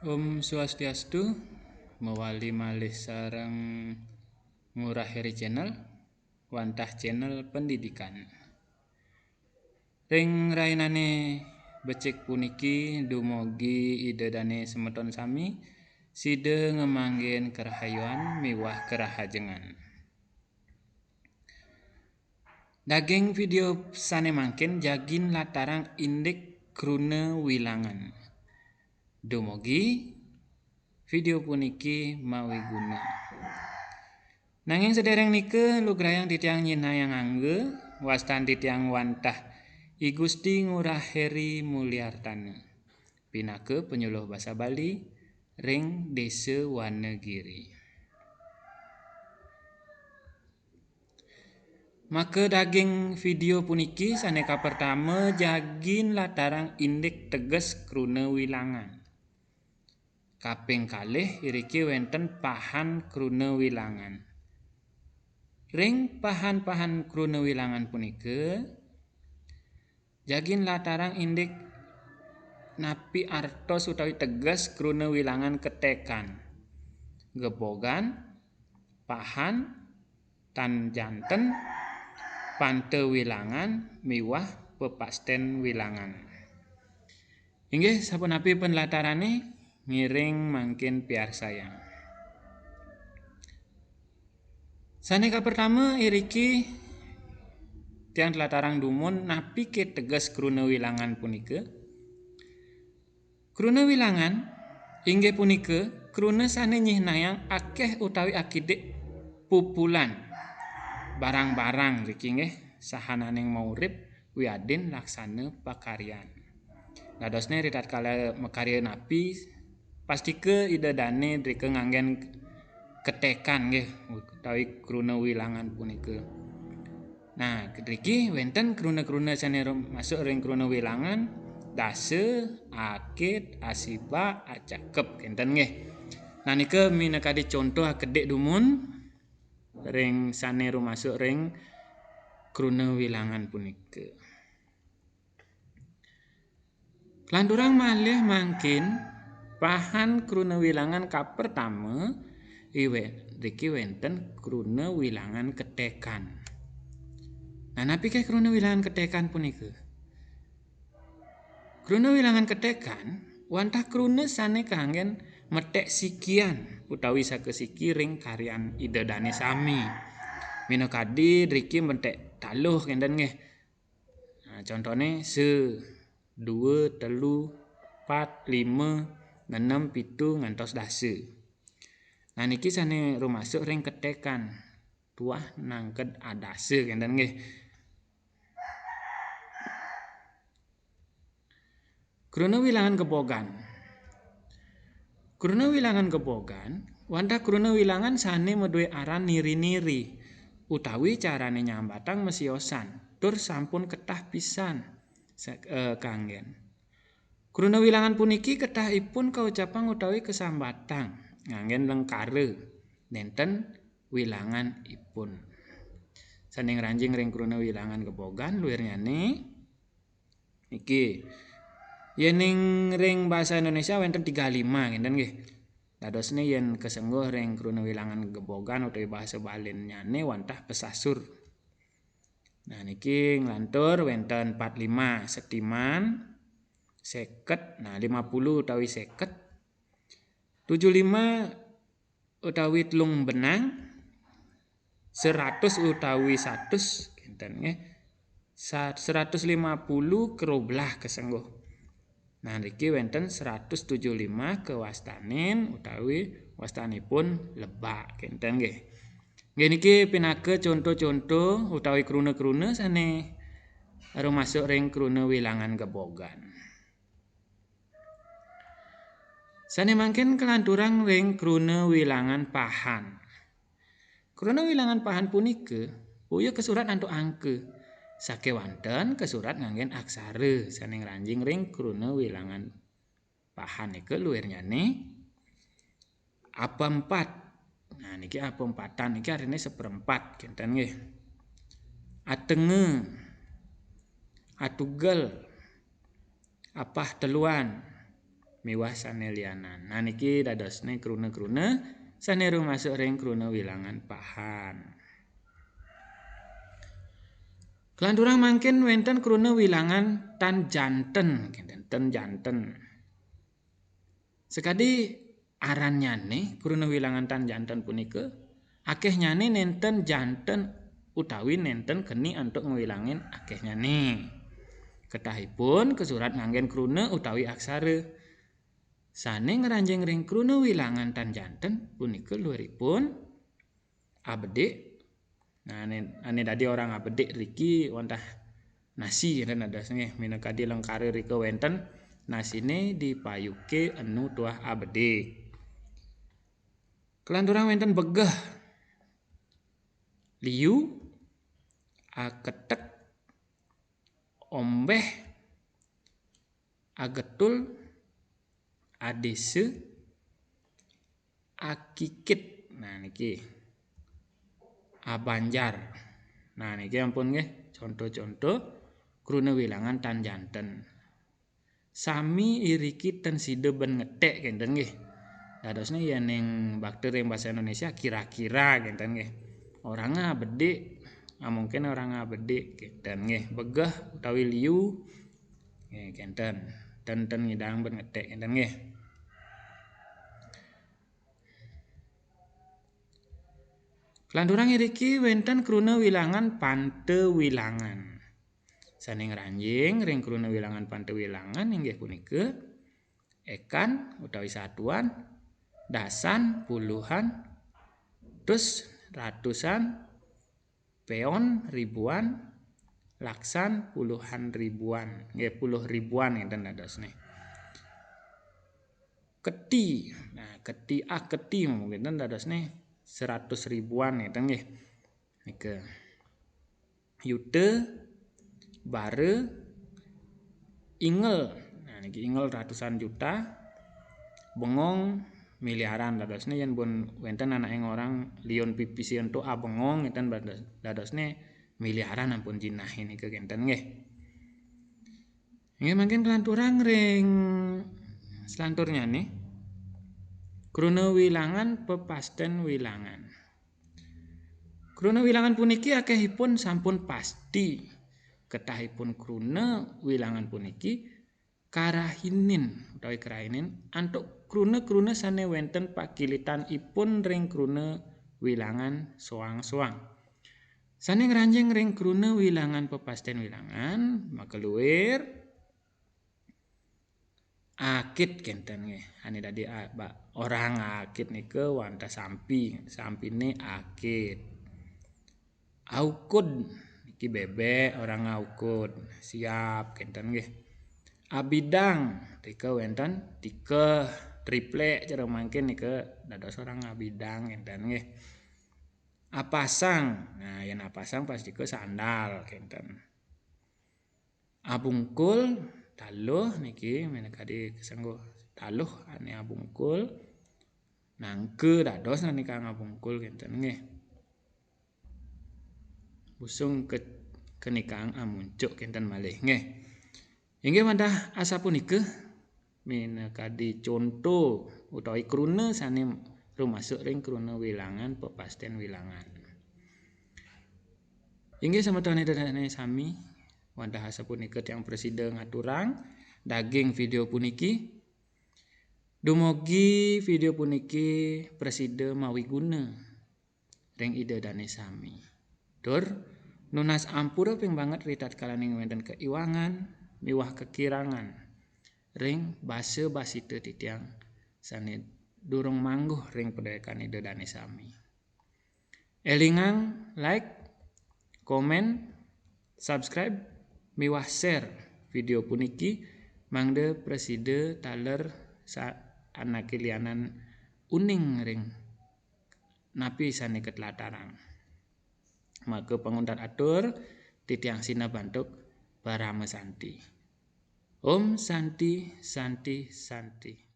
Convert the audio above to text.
Om Swastiastu, mewali malih sareng Ngurah Heri Channel, Wantah Channel Pendidikan. Ring rainane becik puniki dumugi idedane semeton sami side ngemanggen kerahayuan miwah kerahajengan. Daging video sane mangkin jagin latarang indik krune wilangan. Dumugi video puniki mawi guna. Nanging sedereng nike lugrayang titiang nyinayang angge wastan titiang wantah I Gusti Ngurah Heri Mulyartana. Pinake penyuluh basa Bali ring Desa Wanegiri. Maka daging video puniki saneka pertama jagin latarang indik teges krune wilangan. Kaping kalih iriki wenten pahan krune wilangan. Ring pahan-pahan krune wilangan punike jagin latarang indik napi artos utawi teges krune wilangan ketekan. Gebogan, pahan, tan janten, pante wilangan, miwah pepasten wilangan. Inggih sapunapi penlatarane ngiring mangkin piar sayang. Saneka pertama iriki tiang latarang dumun napi ke teges krune wilangan punike. Krune wilangan inggih punike krune sane nyihnayang akeh utawi akidik pupulan barang-barang riki nggih sahananing maurip wiadin laksana pakaryan. Dadosne ritat kala makarya napi pastike idedane drike nganggen ketekan nggih utawi krune wilangan punike. Nah, kedriki wenten krune-krune sane masuk ring krune wilangan dase, akit, asiba, acakep enten nggih. Nah nike minekadi contoh akedek dumun ring sane rumasuk ring krune wilangan punike. Landurang malih mangkin pahan krune wilangan kapertama riki wenten krune wilangan ketekan. Nah napi ke krune wilangan ketekan punike? Krune wilangan ketekan wantah krune sane kanggen metek sikian utawi sakesiki ring karyan idedane sami. Minokadi riki metek taluh kenten nggih. Nah, contone 2, 3, 4, 5, 6, 7 ngantos dase. Nah niki sane rumasuk ring ketekan. Tuah nangked adase kenten nggih. Krune wilangan gebogan. Krune wilangan gebogan wantah krune wilangan sane meduwe aran niri-niri utawi carane nyambatang mesiosan tur sampun ketah pisan kanggen. Krune wilangan puniki ketahipun kaucapang utawi kesambatang nganggen lengkare nenten wilangan ipun. Sanding ranjing ring krune wilangan gebogan luwirnyane iki yening ring bahasa Indonesia wenten 35 ngenten nggih. Dadosne yen kesengguh ring krune wilangan gebogan utawi bahasa Balinyane wantah pesasur. Nah niki nglantur wenten 45 setiman 50, nah 50 utawi 50, 75 utawi telung benang, 100 utawi 100 ngenten nggih. 150 keroblah kesengguh. Nah niki wenten 175 kewastanin utawi wastanipun lebak kenten nggih. Nggih niki pinake contoh-contoh utawi krune-krune sane rumasuk ring krune wilangan gebogan. Sane mangken kelanturang ring krune wilangan pahan. Krune wilangan pahan punike puya kesurat antuk angke. Sakewanten kesurat nganggen aksara saning ranjing ring krune wilangan pahan nike luwirnyane apa 4. Nah niki apa 4-an niki artine 1/4 kenten nggih. Atenge, atugel, apah teluan, miwah sane liyanan. Nah niki dadosne krune-krune sane rumasuk ring krune wilangan pahan. Kelanturang mangkin wenten krune wilangan tan janten, tan janten. Sekadi aran nyane krune wilangan tan janten punika akeh nyane nenten janten utawi nenten geni antuk ngewilangin akeh nyane. Ketahipun kesurat nganggen krune utawi aksara. Sane ngranjing ring krune wilangan tan janten punika luwihipun abedik. Nah ane dadi orang abedik riki wantah nasi dan adasnya minangka lengkari rika wenten nasine dipayuke enu tuah abedik. Kelanturang wenten begeh liu aketek ombeh agetul adese akikit. Nah niki abanjar. Nah niki ampun nggih contoh-contoh krune wilangan tan janten. Sami iriki ten side ben ngethek genten nggih. Dadosne yen ning bakteri bahasa Indonesia kira-kira genten nggih. Orang abedik, mungkin orang abedik genten nggih. Begeh utawi liu nggih genten. Ten ngidang ben ngethek genten nggih. Kelanturang iriki wenten krune wilangan pante wilangan. Sane ngranjing ring krune wilangan pante wilangan inggih punika ekan utawi satuan, dasan puluhan, terus ratusan, peon ribuan, laksan puluhan ribuan, nggih puluh ribuan ngenten dadosne. Keti, nah keti mungkin dadosne 100 ribuan ngeten nggih. Nika yute bare ingel. Nah niki ingel ratusan juta, bengong miliaran dadosne yen pun wenten anak ing orang liun pipis entuk abengong ngeten dadosne miliaran ampun jinah nika genten nggih. Nggih mangken kelanturang ring selanturnya nih krune wilangan pepasten wilangan. Krune wilangan puniki akehipun sampun pasti. Ketahipun krune wilangan puniki karahinin utawi karahinin antuk krune-krune sane wenten pakilitanipun ring krune wilangan soang-soang. Sane ngranjing ring krune wilangan pepasten wilangan makeluwir akit genten nggih. Ane dadi orang akit nika wantah sampine akit. Aukud iki bebek orang aukud siap genten nggih. Abidang rika wenten 3 triplek cara mangkin nika dados orang abidang genten nggih. Apasang, nah yen apasang pasti ke sandal genten. Abungkul taluh niki meneka kesenggo taluh ane abungkul nangke dados nika ngabungkul genten nggih. Busung kenikang amuncuk genten malih nggih. Inggih mandah asa punika meneka contoh utawi krune sane rumasuk ring krune wilangan pepasten wilangan. Inggih sametone dedane sami wandah asa punika tiyang presida ngaturang daging video puniki. Dumugi video puniki presida mawi guna ring ide dane sami. Dur nunas ampura ping banget ritat kalaning wenten keiwangan miwah kekirangan ring basa basite titiang sane durung mangguh ring pedayakan ide dane sami. Elingang like, komen, subscribe miwah share video puniki mangde presida taler anak lianan uning ring napi sane ketlatarang. Maka penguntat atur titiang sina bantuk Parama Santi. Om Santi Santi Santi.